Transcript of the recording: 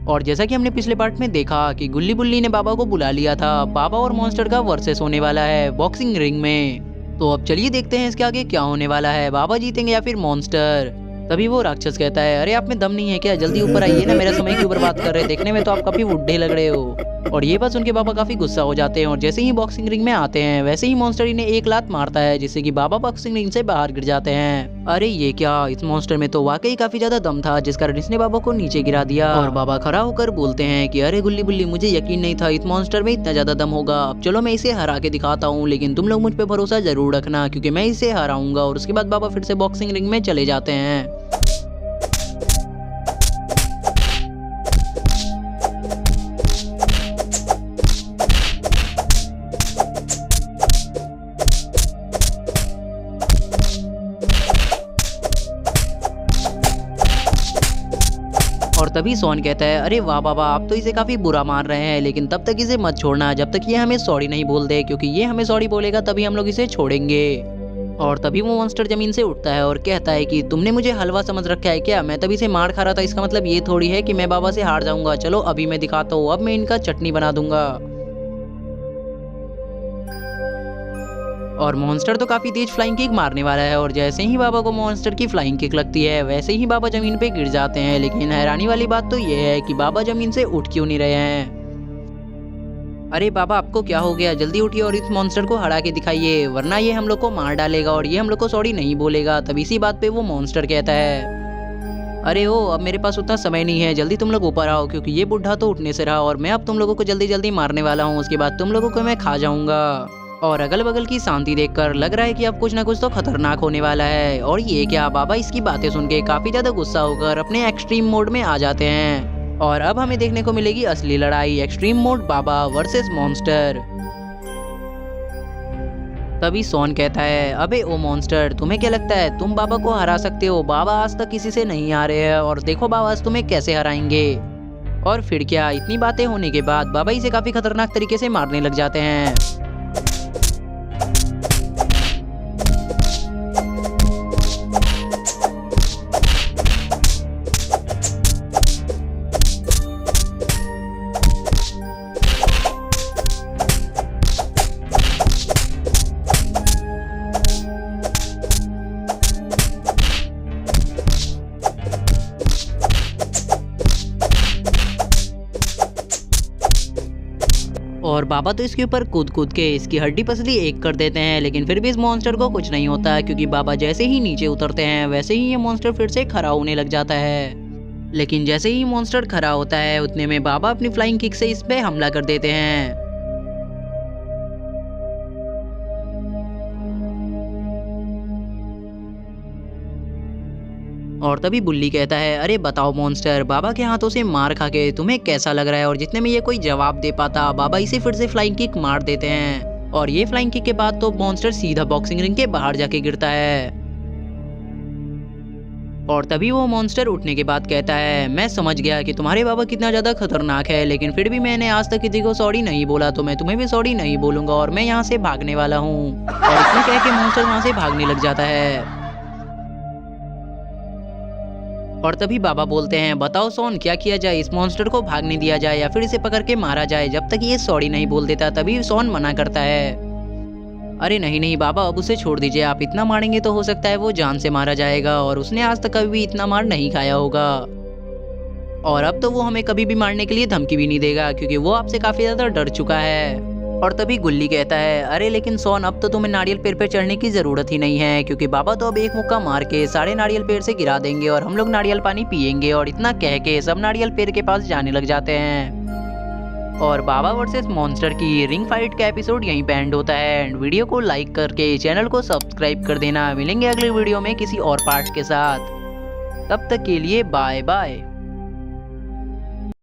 और जैसा कि हमने पिछले पार्ट में देखा कि गुल्ली बुल्ली ने बाबा को बुला लिया था, बाबा और मॉन्स्टर का वर्सेस होने वाला है बॉक्सिंग रिंग में। तो अब चलिए देखते हैं इसके आगे क्या होने वाला है, बाबा जीतेंगे या फिर मॉन्स्टर। तभी वो राक्षस कहता है, अरे आप में दम नहीं है क्या, जल्दी ऊपर आइए ना, मेरा समय क्यों बर्बाद कर रहे हैं, देखने में तो आप काफी बुड्ढे लग रहे हो। और ये बात सुन के बाबा काफी गुस्सा हो जाते हैं और जैसे ही बॉक्सिंग रिंग में आते हैं वैसे ही मॉन्स्टर इन्हें एक लात मारता है जिससे कि बाबा बॉक्सिंग रिंग से बाहर गिर जाते हैं। अरे ये क्या, इस मॉन्स्टर में तो वाकई काफी ज्यादा दम था जिस कारण इसने बाबा को नीचे गिरा दिया। और बाबा खड़ा होकर बोलते हैं कि अरे गुल्ली बुल्ली, मुझे यकीन नहीं था इस मॉन्स्टर में इतना ज्यादा दम होगा। अब चलो मैं इसे हरा के दिखाता हूँ, लेकिन तुम लोग मुझ पे भरोसा जरूर रखना क्योंकि मैं इसे हराऊंगा। और उसके बाद बाबा फिर से बॉक्सिंग रिंग में चले जाते हैं। और तभी सोन कहता है, अरे वाह बाबा, आप तो इसे काफी बुरा मान रहे हैं, लेकिन तब तक इसे मत छोड़ना जब तक ये हमें सॉरी नहीं बोल दे, क्योंकि ये हमें सॉरी बोलेगा तभी हम लोग इसे छोड़ेंगे। और तभी वो मॉन्स्टर जमीन से उठता है और कहता है कि तुमने मुझे हलवा समझ रखा है क्या, मैं तभी से मार खा रहा था, इसका मतलब ये थोड़ी है कि मैं बाबा से हार जाऊंगा। चलो अभी मैं दिखाता हूँ, अब मैं इनका चटनी बना दूंगा। और मॉन्स्टर तो काफी तेज फ्लाइंग किक मारने वाला है और जैसे ही बाबा को मॉन्स्टर की फ्लाइंग किक लगती है वैसे ही बाबा जमीन पे गिर जाते हैं। लेकिन हैरानी वाली बात तो ये है कि बाबा जमीन से उठ क्यों नहीं रहे हैं। अरे बाबा, आपको क्या हो गया, जल्दी उठिए और इस मॉन्स्टर को हरा के दिखाइए, वरना ये हम लोग को मार डालेगा और ये हम लोग को सॉरी नहीं बोलेगा। तब इसी बात पे वो मॉन्स्टर कहता है, अरे ओ, अब मेरे पास उतना समय नहीं है, जल्दी तुम लोग ऊपर आओ क्योंकि ये बुढ़ा तो उठने से रहा और मैं अब तुम लोगों को जल्दी जल्दी मारने वाला हूँ, उसके बाद तुम लोगों को मैं खा जाऊंगा। और अगल बगल की शांति देखकर लग रहा है कि अब कुछ ना कुछ तो खतरनाक होने वाला है। और ये क्या, बाबा इसकी बातें सुन के काफी ज्यादा गुस्सा होकर अपने एक्सट्रीम मोड में आ जाते हैं। और अब हमें देखने को मिलेगी असली लड़ाई, एक्सट्रीम मोड बाबा वर्सेस मॉन्स्टर। तभी सोन कहता है, अबे ओ मॉन्स्टर, तुम्हें क्या लगता है तुम बाबा को हरा सकते हो? बाबा आज तक किसी से नहीं हारे हैं और देखो बाबा आज तुम्हें कैसे हराएंगे। और फिर क्या, इतनी बातें होने के बाद बाबा इसे काफी खतरनाक तरीके से मारने लग जाते हैं। और बाबा तो इसके ऊपर कूद कूद के इसकी हड्डी पसली एक कर देते हैं, लेकिन फिर भी इस मॉन्स्टर को कुछ नहीं होता क्योंकि बाबा जैसे ही नीचे उतरते हैं वैसे ही ये मॉन्स्टर फिर से खड़ा होने लग जाता है। लेकिन जैसे ही मॉन्स्टर खड़ा होता है उतने में बाबा अपनी फ्लाइंग किक से इस पे हमला कर देते हैं। और तभी बुल्ली कहता है, अरे बताओ मॉन्स्टर, बाबा के हाथों से मार खा के तुम्हें कैसा लग रहा है? और जितने में ये कोई जवाब दे पाता बाबा इसे फिर से फ्लाइंग किक मार देते हैं। और ये फ्लाइंग किक के बाद तो मॉन्स्टर सीधा बॉक्सिंग रिंग के बाहर जाके गिरता है। और तभी वो मॉन्स्टर उठने के बाद कहता है, मैं समझ गया कि तुम्हारे बाबा कितना ज्यादा खतरनाक है, लेकिन फिर भी मैंने आज तक किसी को सॉरी नहीं बोला, तो मैं तुम्हें भी सॉरी नहीं बोलूंगा और मैं यहाँ से भागने वाला हूँ। और इतना कह के मॉन्स्टर वहाँ से भागने लग जाता है। और तभी बाबा बोलते हैं, बताओ सोन, क्या किया जाए, इस मॉन्स्टर को भागने दिया जाए या फिर इसे पकड़ के मारा जाए जब तक ये सॉरी नहीं बोल देता। तभी सोन मना करता है, अरे नहीं नहीं बाबा, अब उसे छोड़ दीजिए, आप इतना मारेंगे तो हो सकता है वो जान से मारा जाएगा और उसने आज तक कभी भी इतना मार नहीं खाया होगा। और अब तो वो हमें कभी भी मारने के लिए धमकी भी नहीं देगा क्योंकि वो आपसे काफी ज्यादा डर चुका है। और तभी गुल्ली कहता है, अरे लेकिन सोन, अब तो तुम्हें नारियल पेड़ पे चढ़ने की जरूरत ही नहीं है क्योंकि बाबा तो अब एक मुक्का मार के सारे नारियल पेड़ से गिरा देंगे और हम लोग नारियल पानी पियेंगे। और इतना कह के सब नारियल पेड़ के पास जाने लग जाते हैं। और बाबा वर्सेस मॉन्स्टर की रिंग फाइट का एपिसोड यहीं पे एंड होता है। एंड वीडियो को लाइक करके चैनल को सब्सक्राइब कर देना। मिलेंगे अगले वीडियो में किसी और पार्ट के साथ, तब तक के लिए बाय बाय।